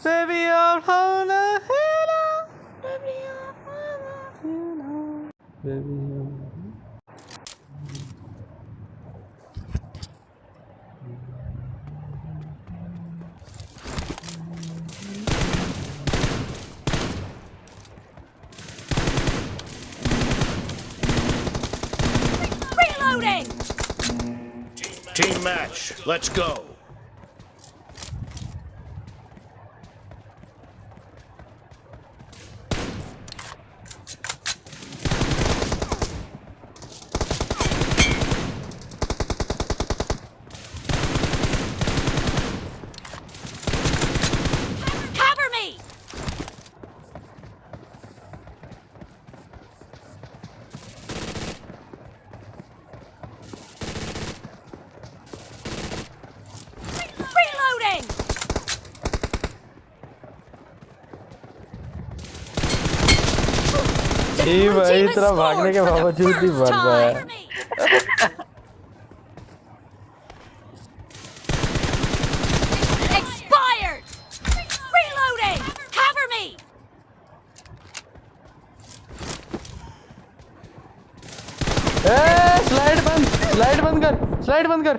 Baby, you're on a hello. Baby, you're on a hello. Baby, Reloading! Team match, let's go. Cover me! Reloading! ये भाई तेरा भागने के बावजूद भी मर रहा है। Expired! Reloading! Cover me! Slide बंद कर।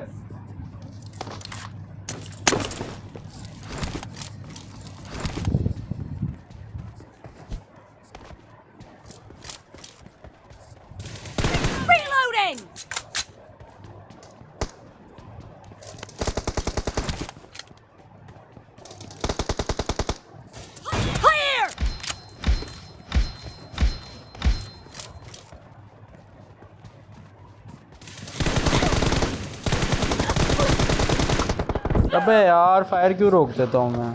Reloading! Clear! अबे यार फायर क्यों रोक देता हूँ मैं?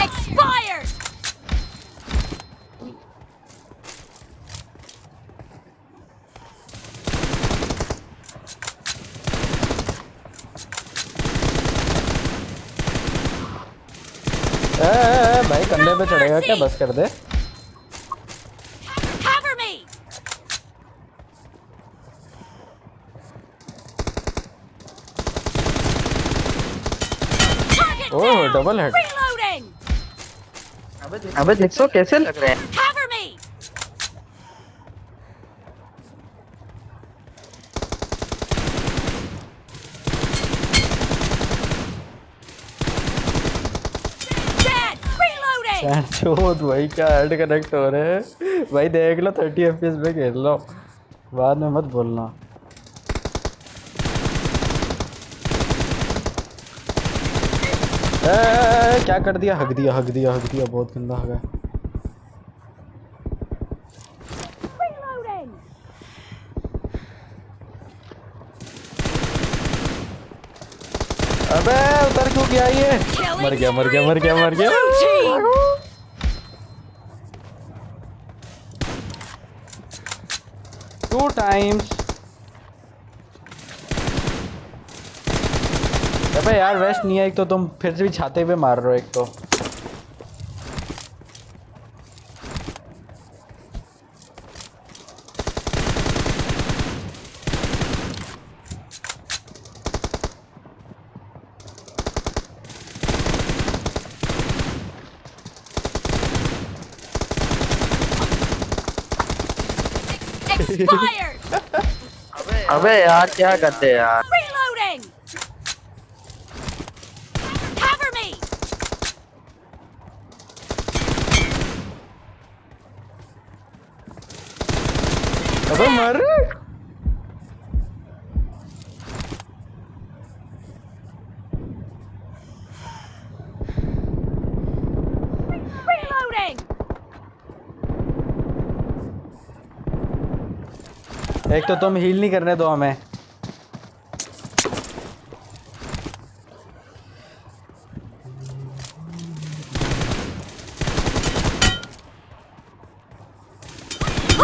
Expired! भाई कंधे पे चढ़ेगा क्या? बस कर दे। Cover me! Target ओह down! Double head. Reloading! अबे जिक्सॉ कैसे लग रहे हैं? Cover me! Dead! Reloading! चोद भाई क्या हेड कनेक्ट हो रहे हैं भाई? देख लो 30 FPS पे खेल लो, बाद में मत बोलना। क्या कर दिया? हक दिया बहुत गंदा हगा। Reloading! अबे उतर क्यों गया ये? मर गया। Blue team! 2 times। अबे यार वेस्ट नहीं है एक तो, तुम फिर से भी छाते पे मार रहे हो एक तो। Expired! अबे यार क्या करते हैं यार? Reloading! Cover me! अबे मर। Reloading! एक तो तुम हील नहीं करने दो हमें।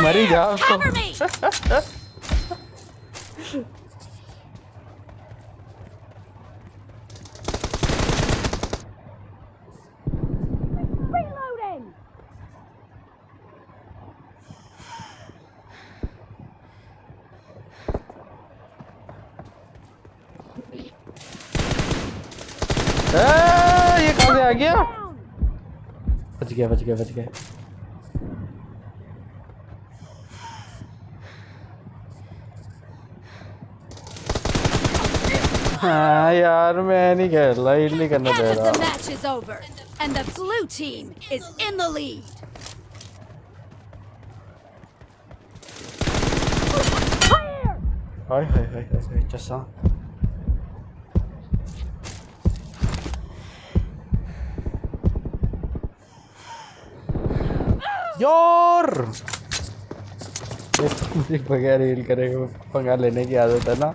मरी जाओ तो। Cover me! Reloading! ये कहाँ से आ गया? बच गया बच गया बच गया। हाँ यार मैं नहीं खेल रहा, हील नहीं करने दे Half of the रहा। match is over, and the blue team is in the lead. Clear! हाय हाय हाय हाय हाय चसा। यार मुझे बगैर हील करे पंगा लेने की आदत है ना।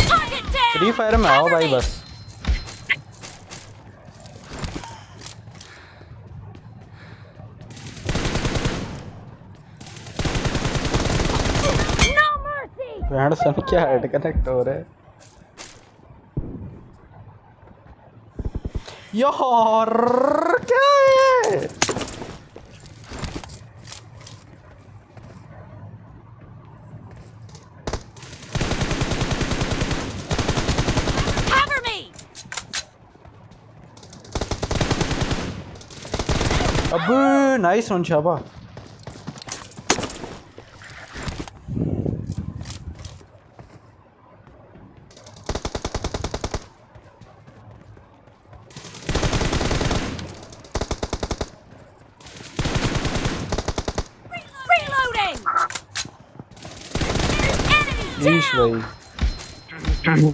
Target down! फ्री फायर में आओ भाई बस। No mercy! बैंड सन क्या हेड कनेक्ट हो रहे हैं यार, क्या है? Cover me! अब नाइस वन शाबा। Reloading! Enemy ईश down! भाई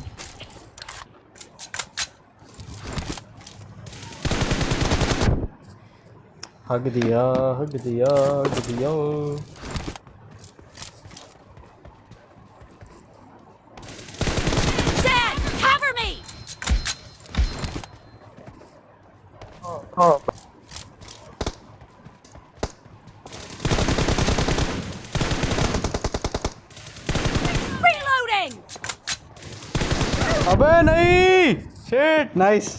हग दिया हग दिया हग दिया। Dad, cover me! Oh. Reloading! अबे नहीं, शिट नाइस।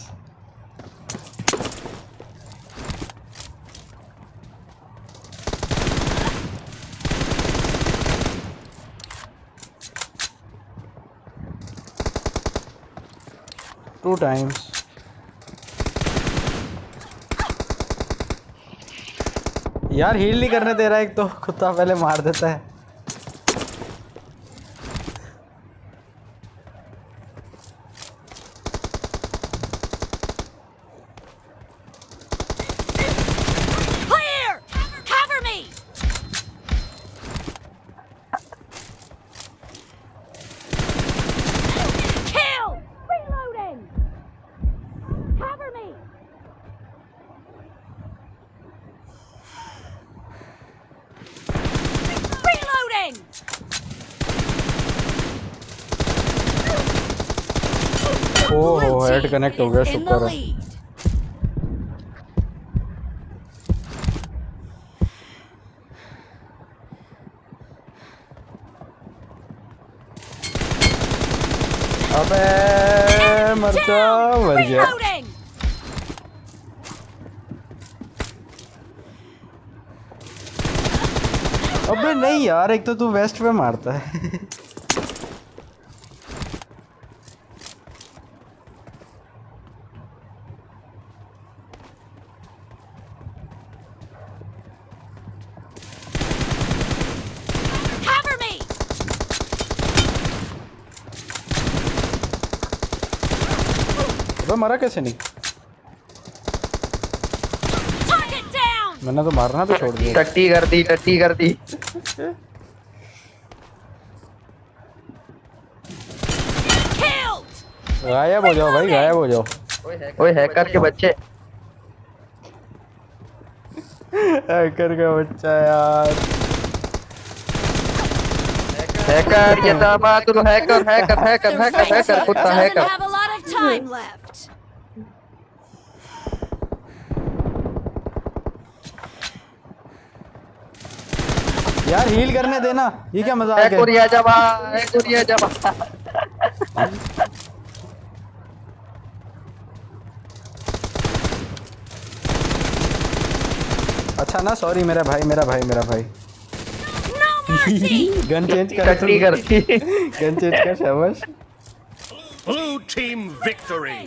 Two times. यार हील नहीं करने दे रहा, एक तो कुत्ता पहले मार देता है। Clear! Cover me! Kill! Reloading! Cover me! Reloading! ओह हेड कनेक्ट हो गया, In the शुक्र है। lead. अबे मर जा, मर गया। Reloading! अबे नहीं यार, एक तो तू वेस्ट पे मारता है। Cover me! अबे मरा कैसे नहीं? Target down! मैंने तो मारना भी छोड़ दिया। टट्टी कर दी, टट्टी कर दी। Killed! गायब हो जाओ भाई, गायब हो जाओ। ओए हैकर के बच्चे। हैकर का बच्चा यार। हैकर ये दामादुल hacker hacker hacker The hacker red hacker team कुत्ता doesn't hacker. have a lot of time left. यार हील करने देना, ये क्या मजाक है है? कुरिया जबा, है कुरिया जबा। अच्छा ना, सॉरी मेरा भाई No mercy! गन चेंज कर, कटनी कर गन चेंज कर, शाबाश। Blue team victory.